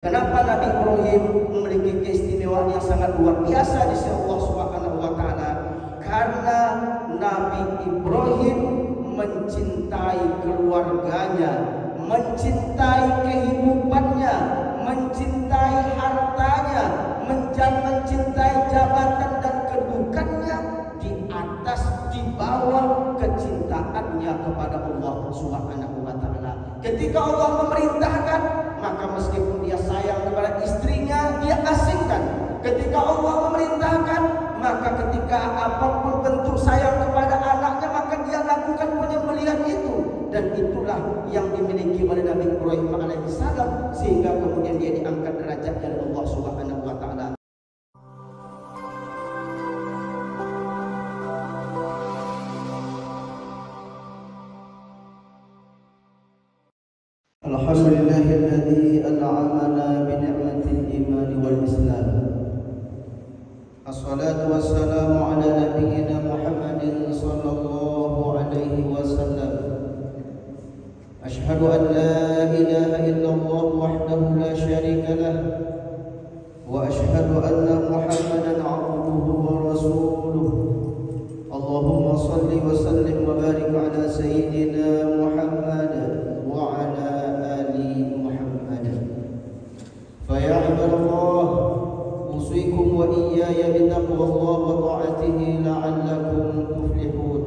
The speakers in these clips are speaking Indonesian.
Kenapa Nabi Ibrahim memiliki keistimewaan yang sangat luar biasa di sisi Allah Subhanahu wa taala? Karena Nabi Ibrahim mencintai keluarganya, mencintai kehidupannya, mencintai hartanya, mencintai jabatan dan kedudukannya di atas, di bawah kecintaannya kepada Allah Subhanahu wa taala. Ketika Allah memerintahkan, maka meskipun dia sayang kepada istrinya, dia asingkan. Ketika Allah memerintahkan, maka ketika apapun bentuk sayang kepada anaknya, maka dia lakukan penyembelihan itu. Dan itulah yang dimiliki oleh Nabi Ibrahim alaihissalam, sehingga kemudian dia diangkat derajatnya oleh Allah Subhanahu wa taala. Alhamdulillahilladzi an'amana bi ni'matil iman wal islam. Assalatu wassalamu ala nabiyyina Muhammadin sallallahu alaihi wasallam. Ashhadu an la ilaha illallah wahdahu la syarika lah wa ashhadu anna Muhammadan 'abduhu wa rasuluh. Allahumma shalli wa sallim wa barik ala sayyidina Muhammad wa ala فيا عباد الله أوصيكم وإياي بتقوى الله وطاعته لعلكم تفلحون.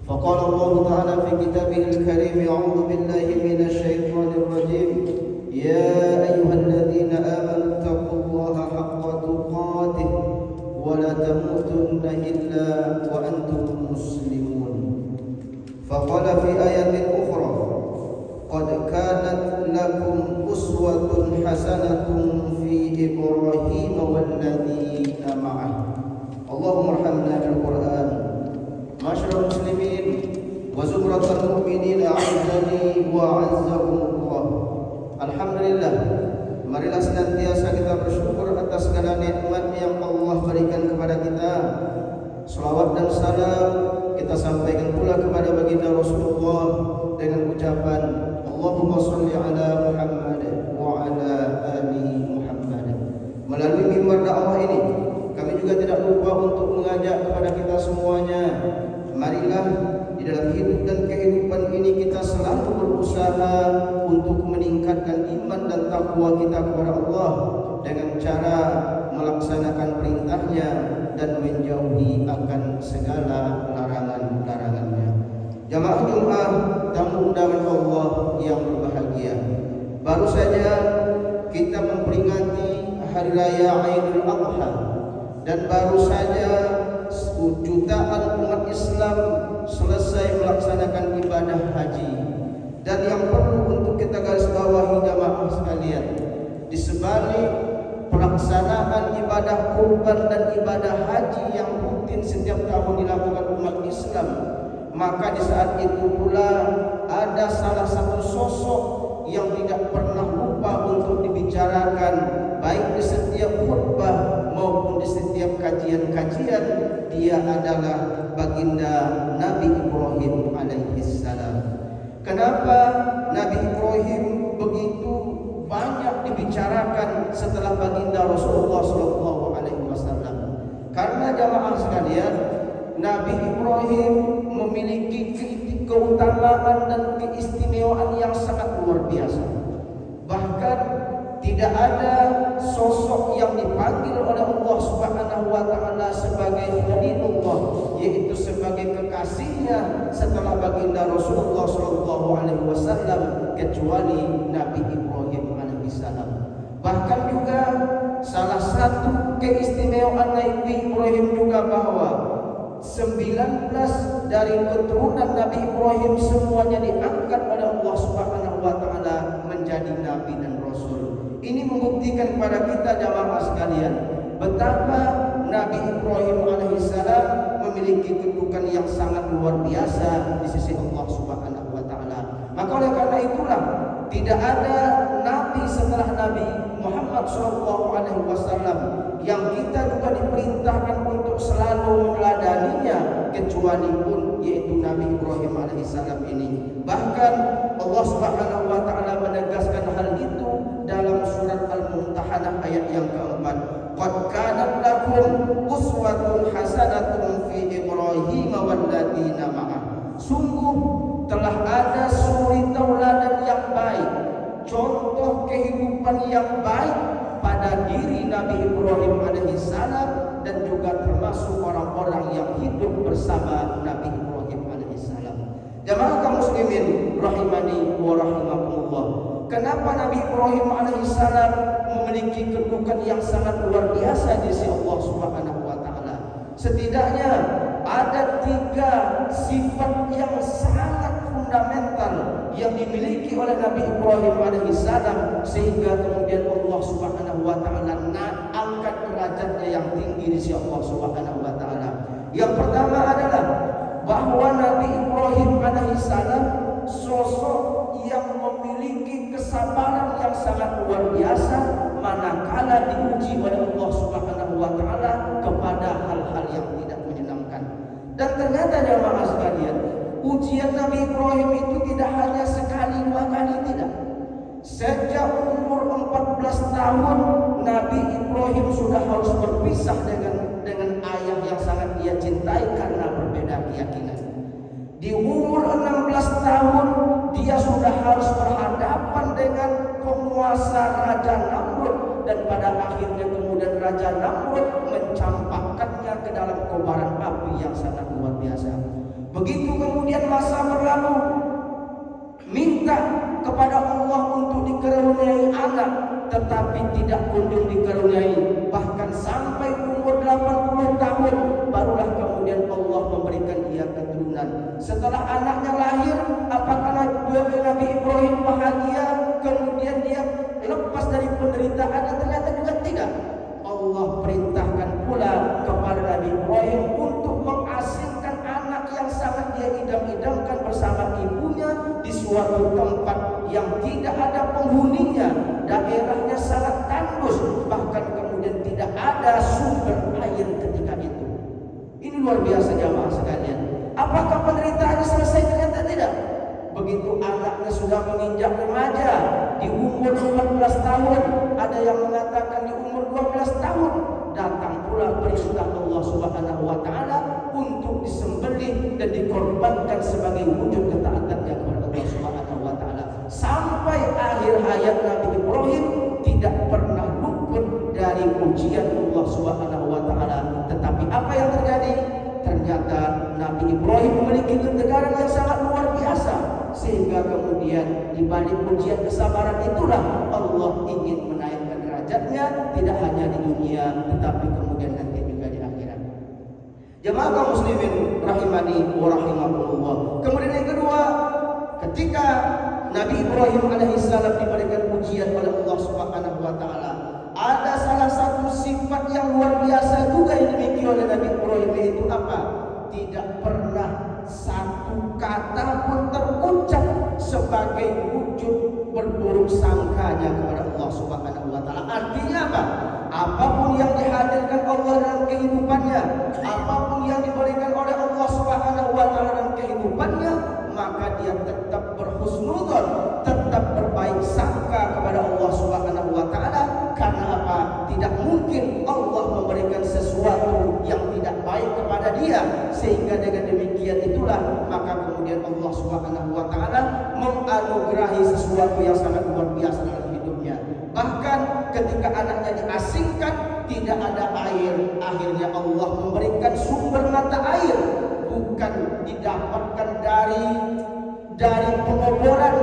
فقال الله تعالى في كتابه الكريم: أعوذ بالله من الشيطان الرجيم، يا أيها الذين آمنوا اتقوا الله حق تقاته ولا تموتن إلا وأنتم مسلمون. فقال في آية أخرى: قد كانت لكم أسوة حسنة في إبراهيم والذين معه. اللهم ارحمنا بالقرآن. معاشر المسلمين وزمرة المؤمنين أعزني وأعزكم الله. Alhamdulillah, marilah senantiasa kita bersyukur atas segala nikmat yang Allah berikan kepada kita. Salawat dan salam kita sampaikan pula kepada baginda Rasulullah dengan ucapan Allahumma sholli ala Muhammad wa ala ali Muhammad. Melalui mimbar dakwah ini, kami juga tidak lupa untuk mengajak kepada kita semuanya, marilah di dalam hidup dan kehidupan ini kita selalu berusaha untuk meningkatkan iman dan takwa kita kepada Allah dengan cara melaksanakan perintahnya dan menjauhi akan segala larangan-larangannya. Jamaah Jumat, tamu undangan Allah yang berbahagia, baru saja kita memperingati Hari Raya Idul Adha, dan baru saja jutaan umat Islam selesai melaksanakan ibadah haji. Dan yang perlu untuk kita garis bawahi jamaah sekalian, di sebalik pelaksanaan ibadah kurban dan ibadah haji yang rutin setiap tahun dilakukan umat Islam, maka di saat itu pula ada salah satu sosok yang tidak pernah lupa untuk dibicarakan, baik di setiap khutbah maupun di setiap kajian-kajian. Dia adalah baginda Nabi Ibrahim alaihissalam. Kenapa Nabi Ibrahim begitu banyak dibicarakan setelah baginda Rasulullah sallallahu alaihi wasallam? Karena jamaah sekalian, Nabi Ibrahim memiliki keutamaan dan keistimewaan yang sangat luar biasa. Bahkan tidak ada sosok yang dipanggil oleh Allah Subhanahu wa taala sebagai Khalilullah, yaitu sebagai kekasihnya setelah baginda Rasulullah sallallahu alaihi wasallam, kecuali Nabi Ibrahim alaihissalam. Bahkan juga salah satu keistimewaan Nabi Ibrahim juga bahwa 19 dari keturunan Nabi Ibrahim semuanya diangkat oleh Allah Subhanahu wa taala menjadi nabi dan rasul. Ini membuktikan kepada kita jamaah sekalian betapa Nabi Ibrahim alaihissalam memiliki kedudukan yang sangat luar biasa di sisi Allah Subhanahu wa taala. Maka oleh karena itulah tidak ada nabi setelah Nabi Muhammad sallallahu alaihi wasallam yang kita juga diperintahkan untuk selalu meneladaninya, kecuali pun yaitu Nabi Ibrahim alaihissalam ini. Bahkan Allah Subhanahu wa taala menegaskan hal itu dalam anak-anak ayat yang keempat. Qad kanat lakum uswatun hasanatun fi Ibrahim walladzina ma'ah. Sungguh telah ada suri tauladan yang baik, contoh kehidupan yang baik pada diri Nabi Ibrahim alaihissalam dan juga termasuk orang-orang yang hidup bersama Nabi Ibrahim alaihissalam. Jamaah kaum muslimin rahimani wa rahimakumullah. Kenapa Nabi Ibrahim alaihissalam memiliki kedudukan yang sangat luar biasa di sisi Allah Subhanahu wa taala? Setidaknya ada 3 sifat yang sangat fundamental yang dimiliki oleh Nabi Ibrahim alaihissalam sehingga kemudian Allah Subhanahu wa taala angkat derajatnya yang tinggi di sisi Allah Subhanahu wa taala. Yang pertama adalah bahwa Nabi Ibrahim alaihissalam sosok yang memiliki kesabaran yang sangat luar biasa manakala diuji oleh Allah Subhanahu wa taala kepada hal-hal yang tidak menyenangkan. Dan ternyata jamaah sekalian, ujian Nabi Ibrahim itu tidak hanya sekali 2 kali, tidak. Sejak umur 14 tahun Nabi Ibrahim sudah harus berpisah dengan ayah yang sangat dia cintai karena berbeda keyakinan. Di umur 16 tahun dia sudah harus berhadapan dengan penguasa Raja Namrud dan pada akhirnya kemudian Raja Namrud mencampakkannya ke dalam kobaran api yang sangat luar biasa. Begitu kemudian masa berlalu, minta kepada Allah untuk dikaruniai anak, tetapi tidak kunjung dikaruniai. Bahkan sampai umur 80 tahun barulah kemudian Allah memberikan dia keturunan. Setelah anaknya lahir, apakah Nabi Ibrahim bahagia kemudian dia lepas dari penderitaan? Ternyata juga tidak. Allah perintahkan pula kepada Nabi Ibrahim untuk mengasingkan anak yang sangat dia idam-idamkan bersama ibunya di suatu tempat yang tidak ada penghuninya, daerahnya sangat tandus, bahkan kemudian tidak ada sumber air ketika itu. Ini luar biasa jamaah sekalian. Apakah penderitaannya selesai? Ternyata tidak. Begitu anaknya sudah menginjak remaja di umur 14 tahun, ada yang mengatakan di umur 12 tahun, datang pula perintah Allah Subhanahu wa taala untuk disembelih dan dikorbankan sebagai wujud ketaatannya kepada Allah Subhanahu wa taala. Sampai akhir hayat Nabi Ibrahim tidak pernah luput dari ujian Allah Subhanahu wa taala. Tetapi apa yang terjadi? Ternyata Nabi Ibrahim memiliki ketegaran yang sangat luar biasa, sehingga kemudian di balik ujian kesabaran itulah Allah ingin menaikkan derajatnya, tidak hanya di dunia tetapi kemudian nanti juga di akhirat. Jemaah kaum muslimin rahimani wa rahimakumullah. Kemudian yang kedua, ketika Nabi Ibrahim alaihissalam diberikan ujian oleh Allah Subhanahu wa taala, ada salah satu sifat yang luar biasa juga yang dimiliki oleh Nabi Ibrahim, yaitu apa? Tidak pernah satu kata pun terucap sebagai wujud berburuk sangkanya kepada Allah Subhanahu wa taala. Artinya apa? Apapun yang dihadirkan Allah dalam kehidupannya, apapun yang diberikan oleh Allah Subhanahu wa taala dalam kehidupannya, maka dia tetap berhusnudzon, tetap berbaik sangka kepada Allah Subhanahu wa taala. Karena apa? Tidak mungkin Allah memberikan sesuatu yang tidak baik kepada dia, sehingga dengan demikian itulah maka kemudian Allah Subhanahu wa taala menganugerahi sesuatu yang sangat luar biasa dalam hidupnya. Bahkan ketika anaknya diasingkan, tidak ada air, akhirnya Allah memberikan sumber mata air, bukan didapatkan dari pengoboran,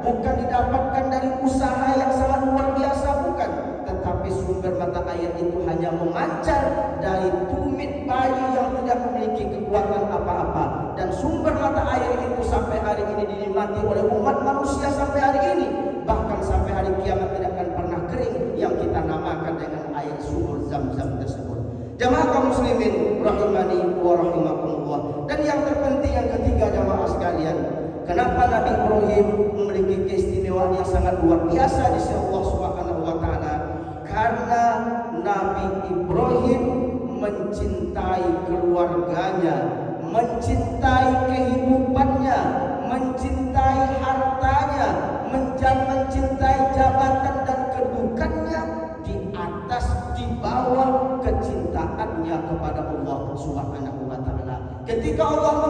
bukan didapatkan dari usaha yang sangat luar biasa, bukan, tetapi sumber mata air itu hanya memancar dari tumit bayi yang tidak memiliki kekuatan apa-apa. Dan sumber mata air itu sampai hari ini dinikmati oleh umat manusia sampai hari ini, bahkan sampai hari kiamat tidak akan pernah kering, yang kita namakan dengan air sumur Zam-Zam tersebut. Jamaah kaum muslimin rahimani wa rahimakumullah. Dan yang terpenting yang ketiga jamaah sekalian, kenapa Nabi Ibrahim memiliki keistimewaan yang sangat luar biasa di sisi Allah Subhanahu wa taala? Karena Nabi Ibrahim mencintai keluarganya, mencintai kehidupannya, mencintai hartanya, mencintai jabatan dan kedudukannya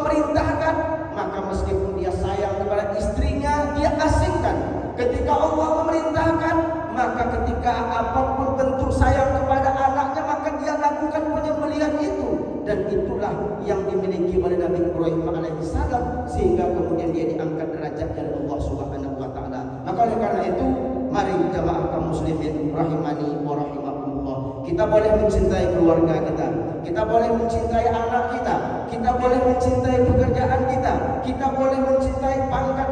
memerintahkan, maka meskipun dia sayang kepada istrinya, dia asingkan. Ketika Allah memerintahkan, maka ketika apapun bentuk sayang kepada anaknya, maka dia lakukan penyembelihan itu. Dan itulah yang dimiliki oleh Nabi Ibrahim alaihissalam, sehingga kemudian dia diangkat derajatnya oleh Allah Subhanahu wa taala. Maka oleh karena itu, mari jamaah kaum muslimin rahimani wa rahimakumullah, kita boleh mencintai keluarga kita boleh mencintai anak kita boleh mencintai pekerjaan kita boleh mencintai pangkat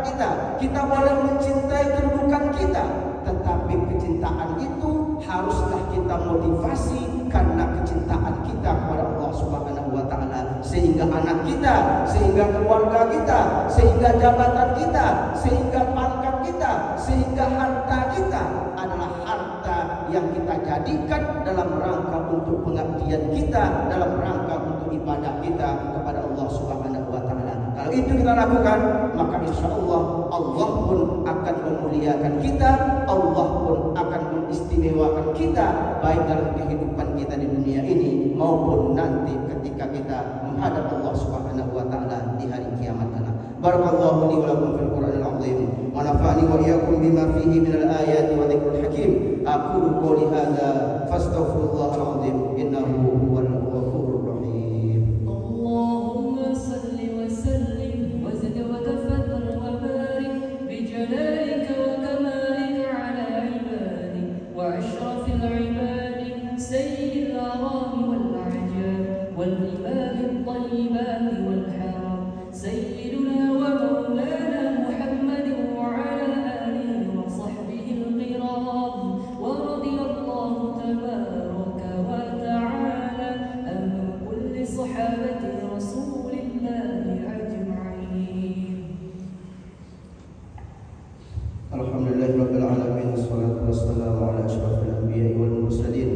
kita boleh mencintai kedudukan kita. Tetapi kecintaan itu haruslah kita motivasi karena kecintaan kita kepada Allah Subhanahu wa taala, sehingga anak kita, sehingga keluarga kita, sehingga jabatan kita, sehingga pangkat kita, sehingga harta kita adalah harta yang kita jadikan dalam rangka untuk pengabdian kita, dalam rangka untuk ibadah kita kepada Allah Subhanahu wa taala. Kalau itu kita lakukan, maka insya Allah Allah pun akan memuliakan kita, Allah pun akan mengistimewakan kita, baik dalam kehidupan kita di dunia ini maupun nanti ketika kita menghadap Allah Subhanahu wa taala di hari kiamat kelak. Barakallahu li wa lakum fil Qur'anil azim wa nafa'ani wa iyyakum bima fihi minal ayati wa dzikril hakim. Aqulu qouli hadza fastaghfirullahal azim innahu huwal ghafurur rahim. Allahumma salli wa sallim wa zid wa tafadhal wa barik bi jalalika wa kamalika ala ibadi wa ashrafil ibadi sayyidil arami wal a'jab wal imam at-tayyibat wal haram sayyiduna wa maulana Muhammadin wa ala alihi wa sahbihi al-kiram wa radiyallahu tabaraka wa ta'ala an kulli sahabati rasulillahi ajma'in. Alhamdulillahirabbil alamin, wassalatu wassalamu ala asyrafil anbiya'i wal mursalin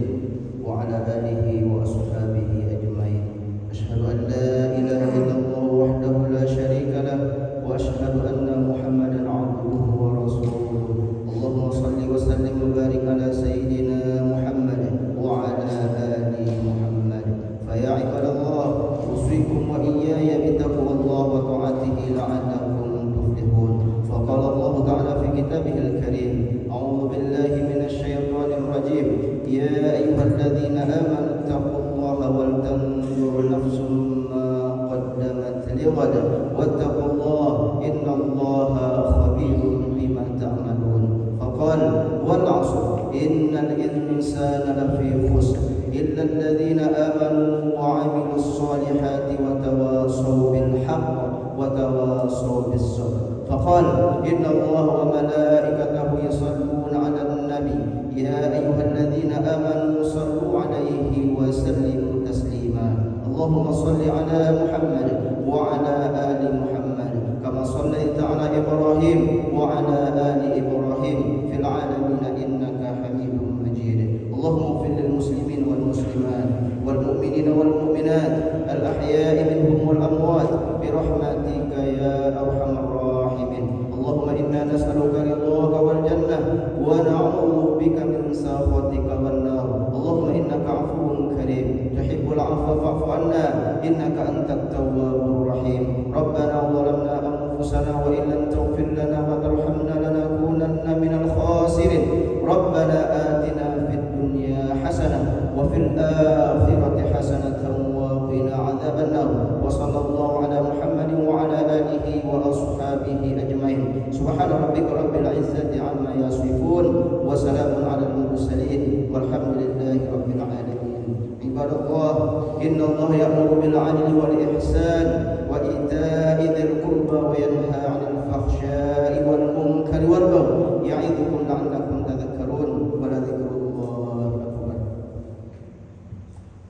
wa ala alihi wa ashabihi ajma'in. Asyhadu an la ilaha illallah wahdahu la syarika lah wa asyhadu anna Muhammadan 'abduhu wa rasuluh. Allahumma shalli wa sallim wa barik ala sayyidina Muhammad wa ala ali Muhammad. Fa ya ibadallah, usikum wa iyaya bi taqwallah wa ta'atihi la'allakum tuflihun. Fa qala Allah ta'ala fi kitabihil karim, a'udzu billahi minasy syaithanir rajim. Ya ayyuhalladzina amanu taqullaha wal tanzur nafsum ma qaddamat lighad wattaqullaha innallaha khabirun bima ta'malun. Faqala wal 'asr innal insana lafi khusr illa alladhina amanu wa 'amilus solihati wa tawassaw bil haqq wa tawassaw bis sabr. Faqala innallaha wa malaikatahu yusalluna 'alan nabi ya ayyuhalladzina amanu sallu 'alaihi wa sallimu taslima. Allahumma salli 'ala Muhammad wa 'ala ali Muhammad kama sallaita 'ala Ibrahim wa 'ala ali Ibrahim fil 'alamin innaka Hamidum Majid. Allahumma ighfir lil muslimin wal muslimat wal mu'minin wal mu'minat al ahya'i minhum wal amwat bi rahmatika ya arhamar rahimin. Allahumma inna nas'aluka ridhaka wal jannah wa na'udzu bika min sakhatika wan nar. Allahumma innaka 'afuwun karim tuhibbul 'afwa fa'fu 'anna innaka antat tawwabur rahim. Rabbana zalamna anfusana wa illam taghfir lana wa tarhamna lanakunanna minal khasirin. Rabbana atina fid dunya hasanah wa fil akhirati hasanatan wa qina 'adzaban nar. Wa sallallahu ala Muhammadin wa ala alihi wa ashabihi ajmain. Subhana rabbika rabbil izzati amma yasifun wa salamun alal mursalin walhamdulillahi rabbil alamin. Ibadallah, inna Allah ya'muru bil 'adli wal ihsan wa ita'i dzil qurba wa yanha 'anil fakhsya'i wal munkari wal baghi ya'idukum la'allakum